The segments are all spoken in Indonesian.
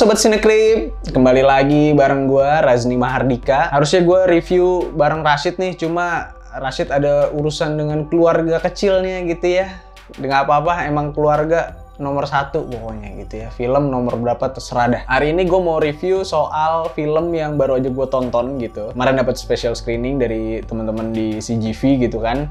Sobat Sineklip, kembali lagi bareng gue Razni Mahardika. Harusnya gue review bareng Rashid nih, cuma Rashid ada urusan dengan keluarga kecilnya gitu ya. Dengan apa-apa, emang keluarga nomor satu pokoknya gitu ya. Film nomor berapa terserah dah. Hari ini gue mau review soal film yang baru aja gue tonton gitu. Kemarin dapat special screening dari teman-teman di CGV gitu kan.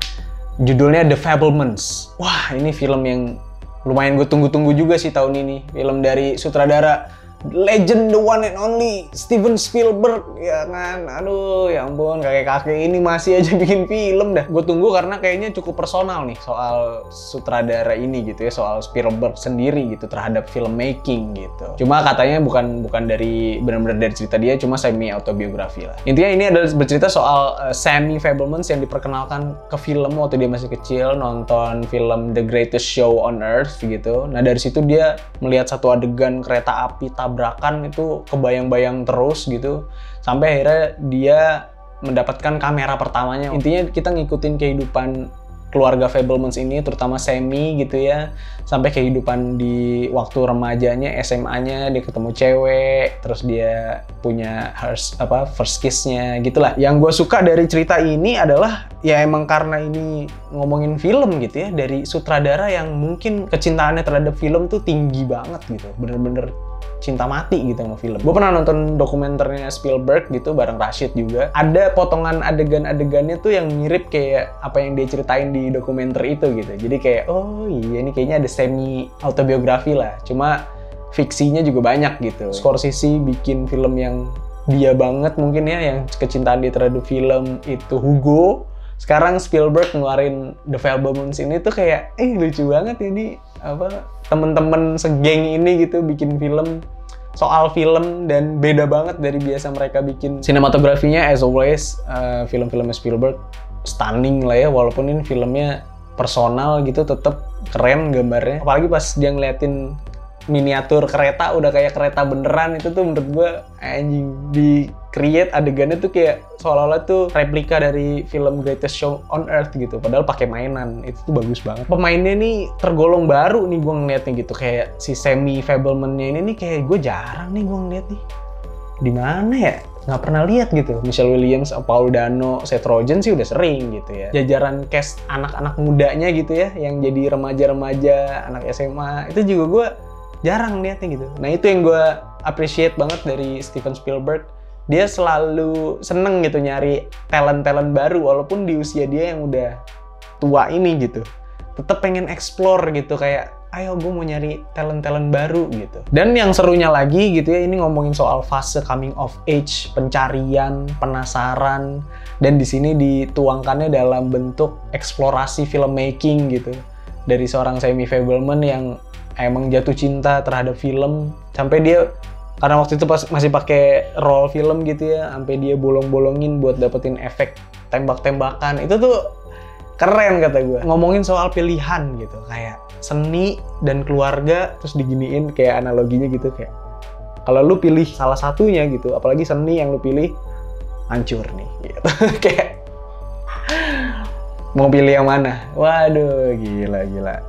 Judulnya The Fabelmans. Wah, ini film yang lumayan gue tunggu-tunggu juga sih tahun ini. Film dari sutradara legend, the one and only Steven Spielberg, ya kan. Aduh, ya ampun, kakek-kakek ini masih aja bikin film dah. Gue tunggu karena kayaknya cukup personal nih soal sutradara ini gitu ya, soal Spielberg sendiri gitu terhadap filmmaking gitu. Cuma katanya bukan dari benar-benar dari cerita dia, cuma semi autobiografi lah. Intinya ini adalah bercerita soal Sammy Fabelmans yang diperkenalkan ke film waktu dia masih kecil, nonton film The Greatest Show on Earth gitu. Nah dari situ dia melihat satu adegan kereta api tabrakan itu kebayang-bayang terus gitu, sampai akhirnya dia mendapatkan kamera pertamanya. Intinya kita ngikutin kehidupan keluarga Fabelmans ini, terutama Sammy gitu ya, sampai kehidupan di waktu remajanya, SMA-nya, dia ketemu cewek, terus dia punya first kiss-nya gitulah. Yang gue suka dari cerita ini adalah ya emang karena ini ngomongin film gitu ya, dari sutradara yang mungkin kecintaannya terhadap film tuh tinggi banget gitu, bener-bener cinta mati gitu sama film. Gue pernah nonton dokumenternya Spielberg gitu bareng Rashid juga. Ada potongan adegan-adegannya tuh yang mirip kayak apa yang dia ceritain di dokumenter itu gitu. Jadi kayak, oh iya ini kayaknya ada semi autobiografi lah. Cuma fiksinya juga banyak gitu. Scorsese bikin film yang dia banget mungkin ya, yang kecintaan dia terhadap film itu Hugo. Sekarang Spielberg ngeluarin The Fabelmans ini tuh kayak, lucu banget ini temen-temen segeng ini gitu bikin film soal film, dan beda banget dari biasa mereka bikin. Sinematografinya as always film-filmnya Spielberg stunning lah ya, walaupun ini filmnya personal gitu, tetap keren gambarnya. Apalagi pas dia ngeliatin miniatur kereta udah kayak kereta beneran, itu tuh menurut gue anjing, di create adegannya tuh kayak seolah-olah tuh replika dari film Greatest Show on Earth gitu, padahal pakai mainan. Itu tuh bagus banget. Pemainnya nih tergolong baru nih gue ngeliatnya gitu, kayak si Sammy Fabelmans-nya ini nih kayak gue jarang nih gue ngeliat nih. Di mana ya? Nggak pernah lihat gitu. Michelle Williams, Paul Dano, Seth Rogen sih udah sering gitu ya. Jajaran cast anak-anak mudanya gitu ya, yang jadi remaja-remaja, anak SMA, itu juga gue jarang liatnya gitu. Nah itu yang gue appreciate banget dari Steven Spielberg. Dia selalu seneng gitu nyari talent-talent baru, walaupun di usia dia yang udah tua ini gitu. Tetap pengen explore gitu, kayak ayo gue mau nyari talent-talent baru gitu. Dan yang serunya lagi gitu ya, ini ngomongin soal fase coming of age, pencarian, penasaran, dan di sini dituangkannya dalam bentuk eksplorasi filmmaking gitu. Dari seorang Sammy Fabelmans yang emang jatuh cinta terhadap film, sampai dia karena waktu itu pas masih pakai roll film gitu ya, sampai dia bolong-bolongin buat dapetin efek tembak-tembakan. Itu tuh keren kata gue. Ngomongin soal pilihan gitu, kayak seni dan keluarga, terus diginiin kayak analoginya gitu, kayak kalau lu pilih salah satunya gitu, apalagi seni yang lu pilih, hancur nih gitu. Kayak mau pilih yang mana? Waduh, gila.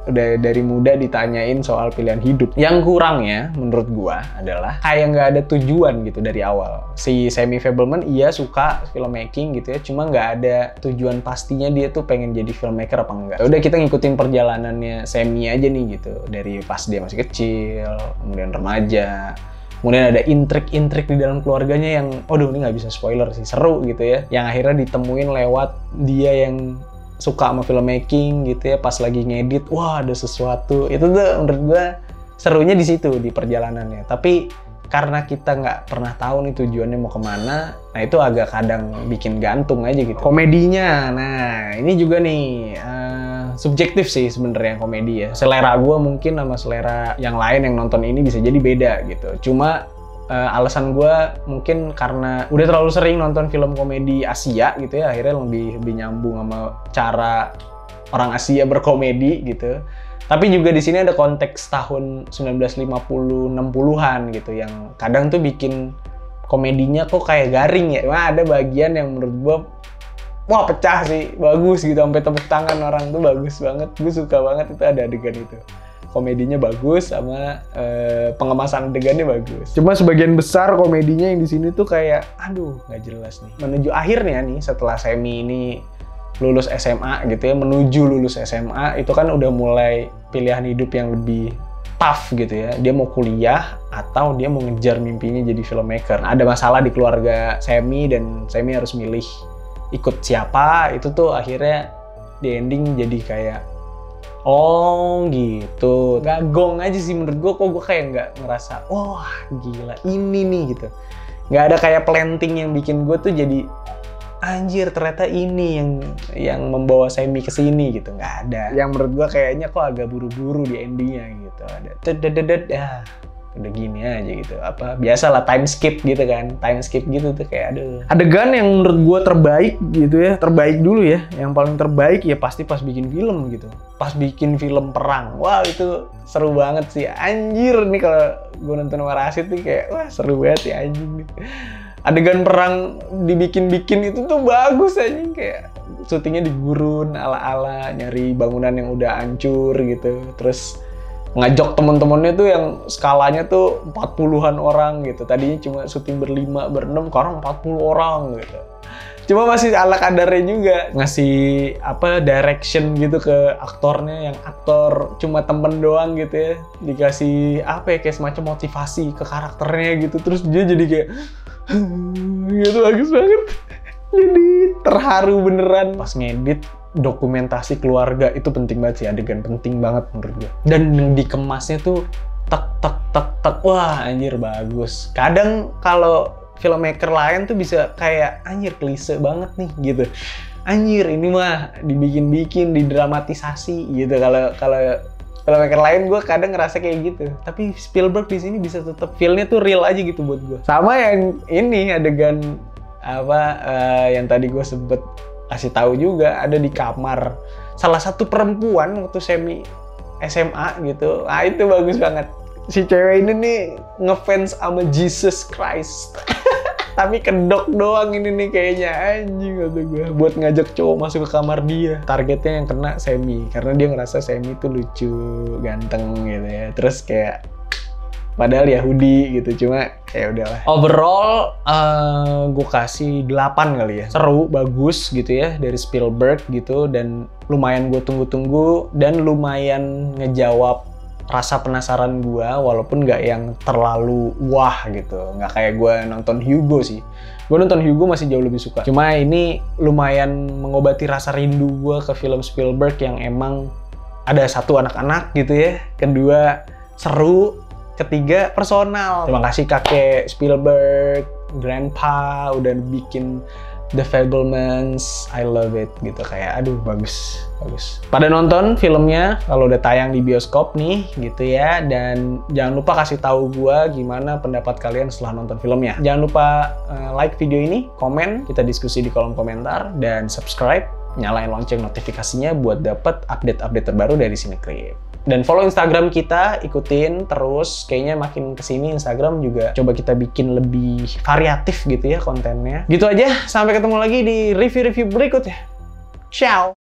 Udah dari muda ditanyain soal pilihan hidup. Yang kurangnya menurut gua adalah kayak nggak ada tujuan gitu dari awal. Si Sammy Fabelmans iya suka filmmaking gitu ya, cuma nggak ada tujuan pastinya dia tuh pengen jadi filmmaker apa enggak. Udah kita ngikutin perjalanannya Sammy aja nih gitu, dari pas dia masih kecil, kemudian remaja. Kemudian ada intrik-intrik di dalam keluarganya yang, ini nggak bisa spoiler sih, seru gitu ya. Yang akhirnya ditemuin lewat dia yang suka sama filmmaking gitu ya, pas lagi ngedit, wah ada sesuatu. Itu tuh menurut gue serunya di situ, di perjalanannya. Tapi karena kita nggak pernah tahu nih tujuannya mau kemana, nah itu agak kadang bikin gantung aja gitu. Komedinya, nah ini juga nih subjektif sih sebenarnya komedi ya. Selera gue mungkin sama selera yang lain yang nonton ini bisa jadi beda gitu. Cuma alasan gue mungkin karena udah terlalu sering nonton film komedi Asia gitu ya, akhirnya lebih nyambung sama cara orang Asia berkomedi gitu. Tapi juga di sini ada konteks tahun 1950-60-an gitu, yang kadang tuh bikin komedinya kok kayak garing ya. Cuma ada bagian yang menurut gue, wah pecah sih, bagus gitu, sampai tepuk tangan orang tuh bagus banget. Gue suka banget itu ada adegan itu. komedinya bagus sama pengemasan adegannya bagus. Cuma sebagian besar komedinya yang di sini tuh kayak aduh nggak jelas nih. Menuju akhirnya nih setelah Semi ini lulus SMA gitu ya, menuju lulus SMA itu kan udah mulai pilihan hidup yang lebih tough gitu ya. Dia mau kuliah atau dia mau ngejar mimpinya jadi filmmaker. Nah, ada masalah di keluarga Semi dan Semi harus milih ikut siapa. Itu tuh akhirnya di ending jadi kayak oh gitu, gak gong aja sih menurut gue. Kok gue kayak nggak ngerasa wah gila ini nih gitu. Nggak ada kayak planting yang bikin gue tuh jadi anjir ternyata ini yang membawa Semi ke sini gitu. Nggak ada. Yang menurut gue kayaknya kok agak buru-buru di endingnya gitu. Ada udah gini aja gitu. Apa biasalah time skip gitu kan. Time skip gitu tuh kayak aduh. Adegan yang menurut gue terbaik gitu ya. Terbaik dulu ya. Yang paling terbaik ya pasti pas bikin film gitu. Pas bikin film perang. Wah itu seru banget sih. Anjir nih kalau gue nonton sama Rashid nih kayak wah seru banget ya anjing nih. Adegan perang dibikin-bikin itu tuh bagus aja, kayak syutingnya di gurun ala-ala nyari bangunan yang udah hancur gitu, terus ngajak temen-temennya tuh yang skalanya tuh 40-an orang gitu. Tadinya cuma syuting berlima, berenam, sekarang 40 orang gitu. Cuma masih ala kadarnya juga, ngasih apa direction gitu ke aktornya, yang aktor cuma temen doang gitu ya, dikasih apa ya kayak semacam motivasi ke karakternya gitu, terus dia jadi kayak gitu bagus banget. Jadi terharu beneran pas ngedit. Dokumentasi keluarga itu penting banget sih, adegan penting banget menurut gue. Dan yang dikemasnya tuh tek. Wah anjir bagus. Kadang kalau filmmaker lain tuh bisa kayak anjir klise banget nih gitu. Anjir ini mah dibikin-bikin, didramatisasi gitu. Kalau filmmaker lain gue kadang ngerasa kayak gitu. Tapi Spielberg di sini bisa tetap feel-nya tuh real aja gitu buat gue. Sama yang ini adegan apa yang tadi gue sempet kasih tahu juga, ada di kamar salah satu perempuan waktu Semi SMA gitu. Nah itu bagus banget. Si cewek ini nih ngefans sama Jesus Christ. Tapi kedok doang ini nih kayaknya, anjing kata gue, buat ngajak cowok masuk ke kamar dia. Targetnya yang kena Semi, karena dia ngerasa Semi tuh lucu, ganteng gitu ya. Terus kayak padahal Yahudi gitu, cuma ya udahlah. Overall gue kasih 8 kali ya. Seru, bagus gitu ya dari Spielberg gitu, dan lumayan gue tunggu-tunggu dan lumayan ngejawab rasa penasaran gue, walaupun nggak yang terlalu wah gitu. Nggak kayak gue nonton Hugo sih. Gue nonton Hugo masih jauh lebih suka. Cuma ini lumayan mengobati rasa rindu gue ke film Spielberg yang emang ada satu anak-anak gitu ya, kedua seru, ketiga personal. Terima kasih kakek Spielberg, grandpa udah bikin The Fabelmans, I love it gitu, kayak aduh bagus. Pada nonton filmnya kalau udah tayang di bioskop nih gitu ya, dan jangan lupa kasih tahu gua gimana pendapat kalian setelah nonton filmnya. Jangan lupa like video ini, komen, kita diskusi di kolom komentar, dan subscribe, nyalain lonceng notifikasinya buat dapat update-update terbaru dari Cinecrip. Dan follow Instagram kita, ikutin terus. Kayaknya makin kesini Instagram juga coba kita bikin lebih variatif gitu ya kontennya. Gitu aja, sampai ketemu lagi di review-review berikutnya. Ciao!